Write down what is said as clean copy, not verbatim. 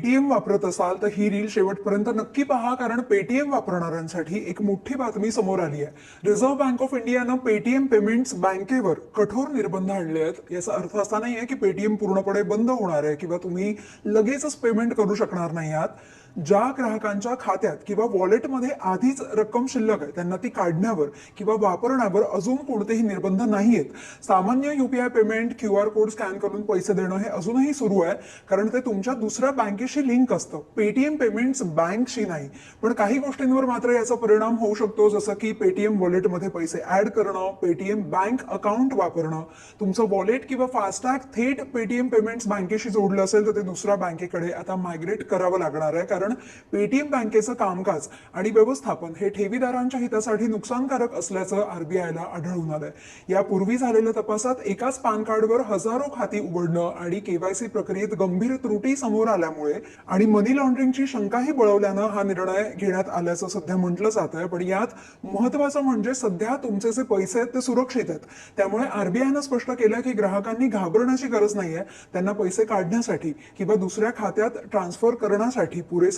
Paytm वापरत असाल तर ही रील शेवटपर्यंत नक्की पहा, कारण पेटीएम वापरणाऱ्यांसाठी एक मोठी बातमी समोर आली आहे. रिझर्व्ह बँक ऑफ इंडियानं पेटीएम पेमेंट्स बँकेवर कठोर निर्बंध आणले आहेत. याचा अर्थ असा नाहीये की पेटीएम पूर्णपणे बंद होणार आहे किंवा तुम्ही लगेचच पेमेंट करू शकणार नाही आहात. ज्या ग्राहकांच्या खात्यात किंवा वॉलेटमध्ये आधीच रक्कम शिल्लक आहे त्यांना ती काढण्यावर किंवा वापरण्यावर अजून कोणतेही निर्बंध नाहीयेत. सामान्य UPI payment, QR code scan करून पैसे देणं हे अजूनही सुरू आहे, कारण ते तुमच्या दुसऱ्या बँकेशी लिंक असतं, पेटीएम पेमेंट्स बँकशी नाही. पण काही गोष्टींवर मात्र याचा परिणाम होऊ शकतो, जसं की पेटीएम वॉलेटमध्ये पैसे ऍड करणं, पेटीएम बँक अकाउंट वापरणं. तुमचं वॉलेट किंवा फास्टॅग थेट पेटीएम पेमेंट्स बँकेशी जोडलं असेल तर ते दुसऱ्या बँकेकडे आता मायग्रेट करावं लागणार आहे, कारण पेटीएम बँकेचं कामकाज आणि व्यवस्थापन हे ठेवीदारांच्या हितासाठी नुकसानकारक असल्याचं आरबीआयला आढळून आलंय. यापूर्वी झालेल्या तपासात एकाच पॅन कार्डवर हजारो खाती उघडणं आणि केवायसी प्रक्रियेत गंभीर त्रुटी समोर आल्यामुळे आणि मनी लॉन्ड्रिंगची शंकाही बळवल्यानं हा निर्णय घेण्यात आल्याचं सध्या म्हटलं जात आहे. पण यात महत्वाचं म्हणजे सध्या तुमचे जे पैसे आहेत ते सुरक्षित आहेत. त्यामुळे आरबीआयनं स्पष्ट केलं की ग्राहकांनी घाबरण्याची गरज नाहीये. त्यांना पैसे काढण्यासाठी किंवा दुसऱ्या खात्यात ट्रान्सफर करण्यासाठी पुरेसे